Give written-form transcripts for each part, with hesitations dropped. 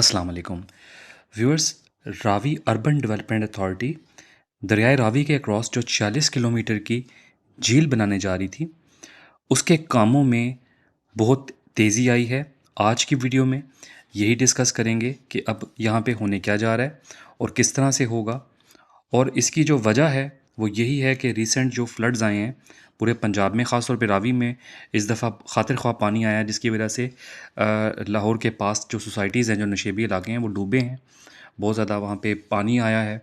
अस्सलाम वालेकुम viewers. Ravi urban development authority दरियाए रावी के अक्रॉस जो 46 किलोमीटर की झील बनाने जा रही थी, उसके कामों में बहुत तेज़ी आई है। आज की वीडियो में यही डिस्कस करेंगे कि अब यहाँ पे होने क्या जा रहा है और किस तरह से होगा। और इसकी जो वजह है वो यही है कि रिसेंट जो फ्लड्स आए हैं पूरे पंजाब में, ख़ास तौर पे रावी में इस दफ़ा खातिर ख्वाह पानी आया, जिसकी वजह से लाहौर के पास जो सोसाइटीज़ हैं, जो नशेबी इलाके हैं, वो डूबे हैं। बहुत ज़्यादा वहाँ पे पानी आया है,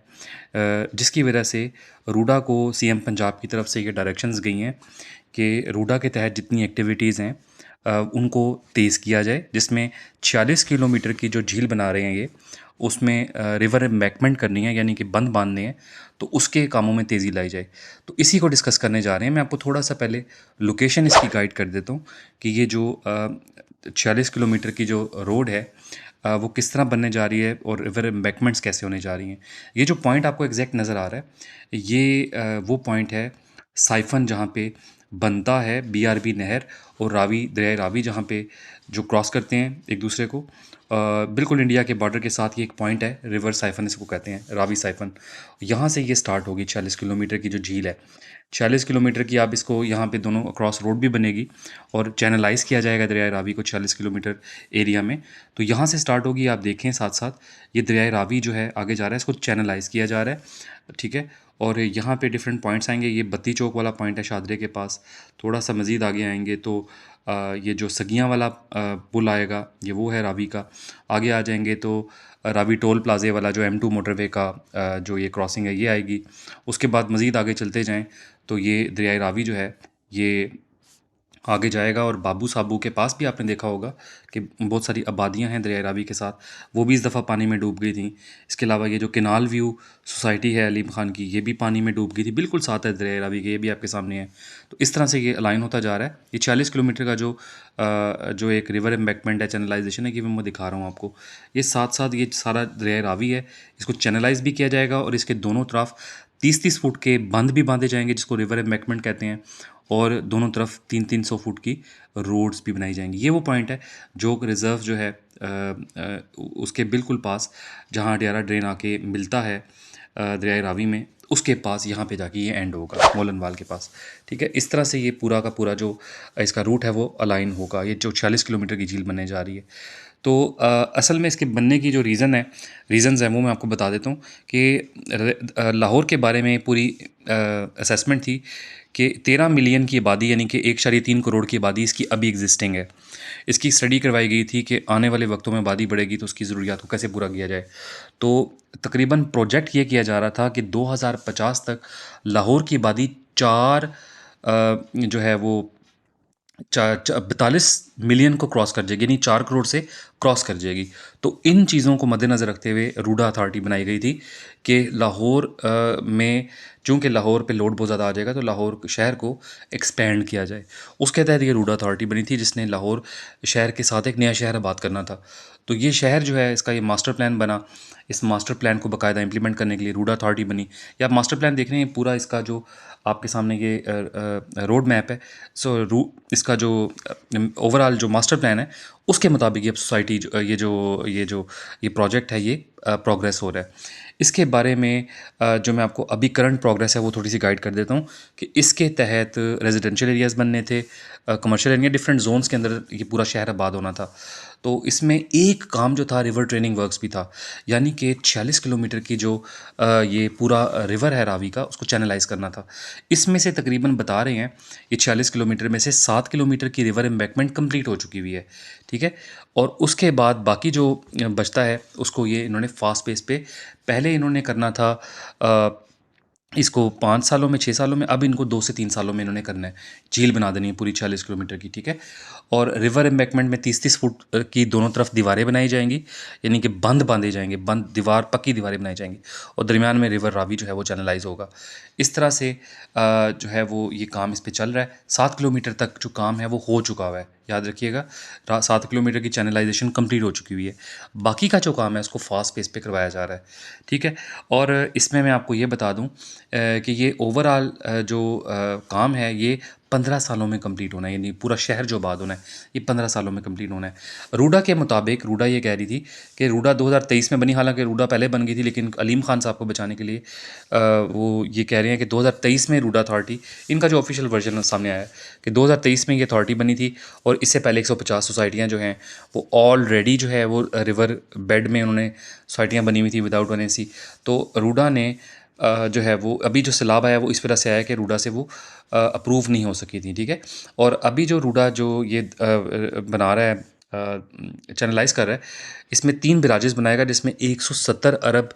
जिसकी वजह से रूडा को सीएम पंजाब की तरफ से ये डायरेक्शंस गई हैं कि रूडा के तहत जितनी एक्टिविटीज़ हैं उनको तेज़ किया जाए, जिसमें 46 किलोमीटर की जो झील बना रहे हैं ये, उसमें रिवर एम्बैंकमेंट करनी है, यानी कि बंद बांधने हैं, तो उसके कामों में तेज़ी लाई जाए। तो इसी को डिस्कस करने जा रहे हैं। मैं आपको थोड़ा सा पहले लोकेशन इसकी गाइड कर देता हूँ कि ये जो 46 किलोमीटर की जो रोड है वो किस तरह बनने जा रही है और रिवर एम्बैंकमेंट्स कैसे होने जा रही हैं। ये जो पॉइंट आपको एग्जैक्ट नज़र आ रहा है, ये वो पॉइंट है साइफन, जहाँ पे बनता है बीआरबी नहर और रावी, दरिया रावी, जहाँ पे जो क्रॉस करते हैं एक दूसरे को। बिल्कुल इंडिया के बॉर्डर के साथ ये एक पॉइंट है, रिवर साइफन इसको कहते हैं, रावी साइफन। यहाँ से ये स्टार्ट होगी 40 किलोमीटर की जो झील है। 40 किलोमीटर की आप इसको, यहाँ पे दोनों क्रॉस रोड भी बनेगी और चैनलाइज़ किया जाएगा दरिया रावी को 40 किलोमीटर एरिया में। तो यहाँ से स्टार्ट होगी, आप देखें साथ साथ ये दरिया रावी जो है आगे जा रहा है, इसको चैनलाइज़ किया जा रहा है, ठीक है। और यहाँ पे डिफरेंट पॉइंट्स आएंगे। ये बत्ती चौक वाला पॉइंट है शादरे के पास। थोड़ा सा मज़ीद आगे आएंगे तो ये जो सगियाँ वाला पुल आएगा, ये वो है रावी का। आगे आ जाएंगे तो रावी टोल प्लाजे वाला जो M2 मोटरवे का जो ये क्रॉसिंग है, ये आएगी। उसके बाद मज़ीद आगे चलते जाएँ तो ये दरियाए रावी जो है ये आगे जाएगा। और बाबू साबू के पास भी आपने देखा होगा कि बहुत सारी आबादियां हैं दरिया रावी के साथ, वो भी इस दफ़ा पानी में डूब गई थी। इसके अलावा ये जो केनाल व्यू सोसाइटी है अलीम खान की, ये भी पानी में डूब गई थी, बिल्कुल साथ है दरिया रावी के, ये भी आपके सामने है। तो इस तरह से ये अलाइन होता जा रहा है। ये 40 किलोमीटर का जो एक रिवर एम्बैंकमेंट है, चैनलाइजेशन है, कि मैं दिखा रहा हूँ आपको। ये साथ साथ ये सारा दरिया रावी है, इसको चैनलाइज भी किया जाएगा और इसके दोनों तरफ 30-30 फुट के बंद भी बांधे जाएंगे, जिसको रिवर एम्बैंकमेंट कहते हैं। और दोनों तरफ 300-300 फुट की रोड्स भी बनाई जाएंगी। ये वो पॉइंट है जोग रिज़र्व जो है उसके बिल्कुल पास, जहाँ अडियारा ड्रेन आके मिलता है दरिया रावी में, उसके पास यहाँ पे जाके ये एंड होगा मोलनवाल के पास, ठीक है। इस तरह से ये पूरा का पूरा जो इसका रूट है वो अलाइन होगा, ये जो 40 किलोमीटर की झील बनने जा रही है। तो असल में इसके बनने की जो रीज़न्स हैं वो मैं आपको बता देता हूँ कि लाहौर के बारे में पूरी असेसमेंट थी कि 13 मिलियन की आबादी, यानी कि 1.3 करोड़ की आबादी इसकी अभी एग्जिस्टिंग है। इसकी स्टडी करवाई गई थी कि आने वाले वक्तों में आबादी बढ़ेगी तो उसकी ज़रूरियात को कैसे पूरा किया जाए। तो तकरीबन प्रोजेक्ट ये किया जा रहा था कि 2050 तक लाहौर की आबादी जो है वो 42 मिलियन को क्रॉस कर जाएगी, यानी 4 करोड़ से क्रॉस कर जाएगी। तो इन चीज़ों को मद्देनज़र रखते हुए रूडा अथॉरिटी बनाई गई थी कि लाहौर में, चूँकि लाहौर पे लोड बहुत ज़्यादा आ जाएगा, तो लाहौर शहर को एक्सपेंड किया जाए। उसके तहत ये रूडा अथॉरिटी बनी थी, जिसने लाहौर शहर के साथ एक नया शहर आबाद करना था। तो ये शहर जो है, इसका ये मास्टर प्लान बना। इस मास्टर प्लान को बाकायदा इंप्लीमेंट करने के लिए रूडा अथॉरिटी बनी। या आप मास्टर प्लान देख रहे हैं, पूरा इसका जो आपके सामने ये रोड मैप है। सो इसका जो ओवरऑल जो मास्टर प्लान है, उसके मुताबिक ये सोसाइटी ये प्रोजेक्ट है, ये प्रोग्रेस हो रहा है। इसके बारे में जो मैं आपको अभी करंट प्रोग्रेस है वो थोड़ी सी गाइड कर देता हूँ कि इसके तहत रेजिडेंशियल एरियाज़ बनने थे, कमर्शियल एरिया, डिफरेंट जोन्स के अंदर ये पूरा शहर आबाद होना था। तो इसमें एक काम जो था, रिवर ट्रेनिंग वर्क्स भी था, यानी कि 46 किलोमीटर की जो ये पूरा रिवर है रावी का, उसको चैनलाइज करना था। इसमें से तकरीबन बता रहे हैं ये 46 किलोमीटर में से 7 किलोमीटर की रिवर एम्बैंकमेंट कंप्लीट हो चुकी हुई है, ठीक है। और उसके बाद बाकी जो बचता है उसको ये इन्होंने फास्ट पेस पे, पहले इन्होंने करना था इसको 5 सालों में, 6 सालों में, अब इनको 2 से 3 सालों में इन्होंने करना है। झील बना देनी है पूरी 40 किलोमीटर की, ठीक है। और रिवर एम्बैंकमेंट में 30-30 फुट की दोनों तरफ दीवारें बनाई जाएंगी, यानी कि बंद बांधे जाएंगे, बंद दीवार, पक्की दीवारें बनाई जाएंगी। और दरमियान में रिवर रावी जो है वो चैनलाइज होगा। इस तरह से जो है वो ये काम इस पे चल रहा है। 7 किलोमीटर तक जो काम है वो हो चुका हुआ है, याद रखिएगा। 7 किलोमीटर की चैनलाइजेशन कंप्लीट हो चुकी हुई है। बाकी का जो काम है उसको फास्ट पेस पे करवाया जा रहा है, ठीक है। और इसमें मैं आपको ये बता दूं कि ये ओवरऑल जो काम है ये 15 सालों में कंप्लीट होना है, यानी पूरा शहर जो आबाद होना है ये 15 सालों में कंप्लीट होना है। रूडा के मुताबिक रूडा ये कह रही थी कि रूडा 2023 में बनी, हालांकि रूडा पहले बन गई थी, लेकिन अलीम खान साहब को बचाने के लिए वो ये कह रहे हैं कि 2023 में रूडा अथॉरिटी, इनका जो ऑफिशियल वर्जन सामने आया है कि 2023 में ये अथॉरिटी बनी थी और इससे पहले 150 सोसाइटियाँ जो हैं वो ऑलरेडी जो है वो रिवर बेड में उन्होंने सोसाइटियाँ बनी हुई थी विदाउट एन। तो रूडा ने जो है वो अभी जो सैलाब आया वो इस वजह से आया कि रूडा से वो अप्रूव नहीं हो सकी थी, ठीक है। और अभी जो रूडा जो ये बना रहा है, चैनलाइज कर रहा है, इसमें 3 बैराजेस बनाएगा जिसमें 170 अरब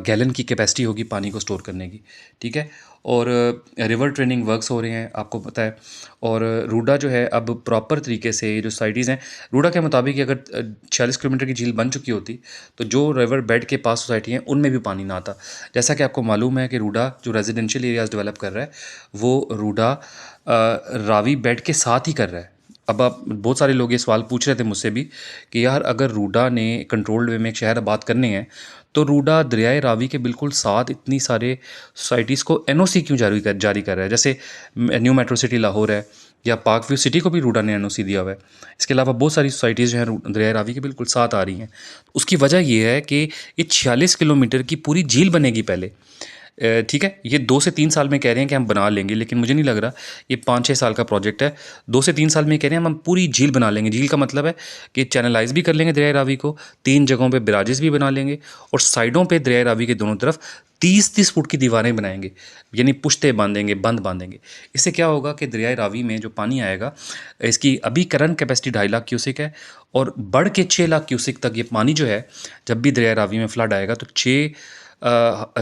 गैलन की कैपेसिटी होगी पानी को स्टोर करने की, ठीक है। और रिवर ट्रेनिंग वर्क्स हो रहे हैं, आपको पता है। और रूडा जो है अब प्रॉपर तरीके से ये जो सोसाइटीज़ हैं, रूडा के मुताबिक अगर 46 किलोमीटर की झील बन चुकी होती तो जो रिवर बेड के पास सोसाइटी हैं उनमें भी पानी ना आता। जैसा कि आपको मालूम है कि रूडा जो रेजिडेंशियल एरियाज़ डेवलप कर रहा है वो रूडा रावी बेड के साथ ही कर रहा है। अब आप बहुत सारे लोग ये सवाल पूछ रहे थे मुझसे भी कि यार अगर रूडा ने कंट्रोल्ड वे में एक शहर आबाद करने हैं तो रूडा दरियाए रावी के बिल्कुल साथ इतनी सारे सोसाइटीज़ को एनओसी क्यों जारी कर रहा है। जैसे न्यू मेट्रो सिटी लाहौर है या पार्क व्यू सिटी को भी रूडा ने एनओसी दिया हुआ है। इसके अलावा बहुत सारी सोसाइटीज़ जो हैं दरियाए रावी के बिल्कुल साथ आ रही हैं। उसकी वजह ये है कि ये 46 किलोमीटर की पूरी झील बनेगी पहले, ठीक है। ये 2 से 3 साल में कह रहे हैं कि हम बना लेंगे, लेकिन मुझे नहीं लग रहा। ये 5-6 साल का प्रोजेक्ट है। 2 से 3 साल में कह रहे हैं हम पूरी झील बना लेंगे। झील का मतलब है कि चैनलाइज भी कर लेंगे दरिया रावी को, 3 जगहों पे बैराजेस भी बना लेंगे और साइडों पे दरिया रावी के दोनों तरफ 30-30 फुट की दीवारें बनाएंगे, यानी पुश्ते बांधेंगे, बंद बांधेंगे। इससे क्या होगा कि दरिया रावी में जो पानी आएगा, इसकी अभी करंट कैपेसिटी 2.5 लाख क्यूसिक है और बढ़ के 6 लाख क्यूसिक तक ये पानी जो है, जब भी दरिया रावी में फ्लड आएगा तो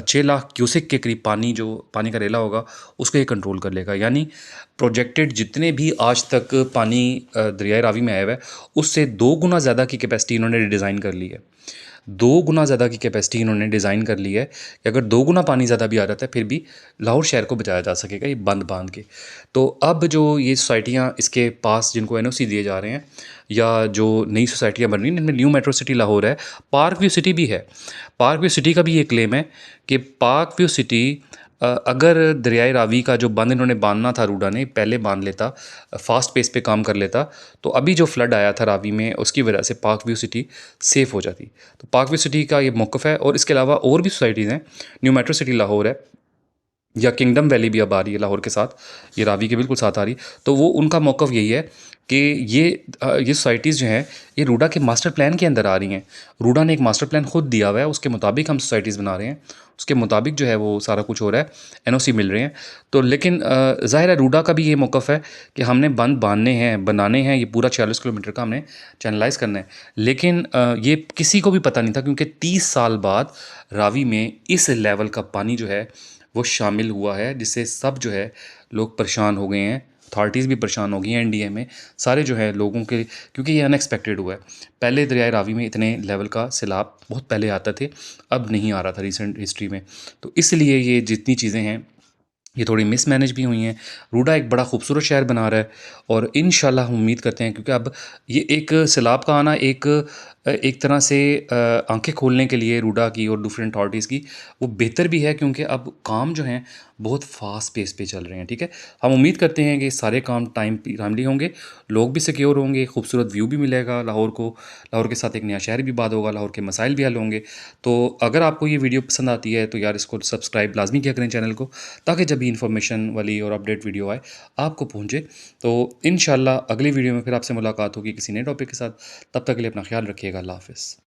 6 लाख क्यूसिक के करीब पानी, जो पानी का रेला होगा उसको ये कंट्रोल कर लेगा। यानी प्रोजेक्टेड जितने भी आज तक पानी दरियाए रावी में आया हुआ है उससे 2 गुना ज़्यादा की कैपेसिटी इन्होंने डिज़ाइन कर ली है। 2 गुना ज़्यादा की कैपेसिटी इन्होंने डिज़ाइन कर ली है कि अगर 2 गुना पानी ज़्यादा भी आ जाता है फिर भी लाहौर शहर को बचाया जा सकेगा ये बंद बांध के। तो अब जो ये सोसाइटियाँ इसके पास जिनको एनओसी दिए जा रहे हैं या जो नई सोसाइटियाँ बन रही हैं, इनमें न्यू मेट्रो सिटी लाहौर है, पार्क व्यू सिटी भी है। पार्क व्यू सिटी का भी ये क्लेम है कि पार्क व्यू सिटी अगर दरियाए रावी का जो बंद इन्होंने बांधना था, रूडा ने पहले बांध लेता, फास्ट पेस पे काम कर लेता, तो अभी जो फ्लड आया था रावी में उसकी वजह से पार्क व्यू सिटी सेफ़ हो जाती। तो पार्क व्यू सिटी का ये मौक़िफ़ है। और इसके अलावा और भी सोसाइटीज़ हैं, न्यू मेट्रो सिटी लाहौर है या किंगडम वैली भी अब आ रही है लाहौर के साथ, ये रावी के बिल्कुल साथ आ रही। तो वो उनका मौक़िफ़ यही है कि ये सोसाइटीज़ जो हैं ये रूडा के मास्टर प्लान के अंदर आ रही हैं। रूडा ने एक मास्टर प्लान खुद दिया हुआ है, उसके मुताबिक हम सोसाइटीज़ बना रहे हैं, उसके मुताबिक जो है वो सारा कुछ हो रहा है, एनओसी मिल रहे हैं। तो लेकिन ज़ाहिर है रूडा का भी ये मौक़िफ़ है कि हमने बंद बांधने हैं, बनाने हैं, ये पूरा 46 किलोमीटर का हमने चैनलाइज़ करना है। लेकिन ये किसी को भी पता नहीं था क्योंकि 30 साल बाद रावी में इस लेवल का पानी जो है वो शामिल हुआ है, जिससे सब जो है लोग परेशान हो गए हैं। अथॉरिटीज़ भी परेशान हो गई हैं एनडीए में, सारे जो है लोगों के, क्योंकि ये अनएक्सपेक्टेड हुआ है। पहले दरियाए रावी में इतने लेवल का सैलाब बहुत पहले आता थे, अब नहीं आ रहा था रिसेंट हिस्ट्री में। तो इसलिए ये जितनी चीज़ें हैं ये थोड़ी मिसमैनेज भी हुई हैं। रूडा एक बड़ा खूबसूरत शहर बना रहा है और इंशाल्लाह हम उम्मीद करते हैं, क्योंकि अब ये एक सैलाब का आना एक तरह से आंखें खोलने के लिए रूडा की और डिफरेंट अथॉरिटीज़ की वो बेहतर भी है, क्योंकि अब काम जो हैं बहुत फास्ट पेस पे चल रहे हैं, ठीक है। हम उम्मीद करते हैं कि सारे काम टाइमली होंगे, लोग भी सिक्योर होंगे, खूबसूरत व्यू भी मिलेगा लाहौर को, लाहौर के साथ एक नया शहर भी आबाद होगा, लाहौर के मसाइल भी हल होंगे। तो अगर आपको ये वीडियो पसंद आती है तो यार इसको सब्सक्राइब लाजमी किया करें चैनल को, ताकि जब भी इन्फॉर्मेशन वाली और अपडेट वीडियो आए आपको पहुँचे। तो इंशाल्लाह अगली वीडियो में फिर आपसे मुलाकात होगी किसी नए टॉपिक के साथ। तब तक के लिए अपना ख्याल रखिएगा। अल्लाह हाफ़िज़।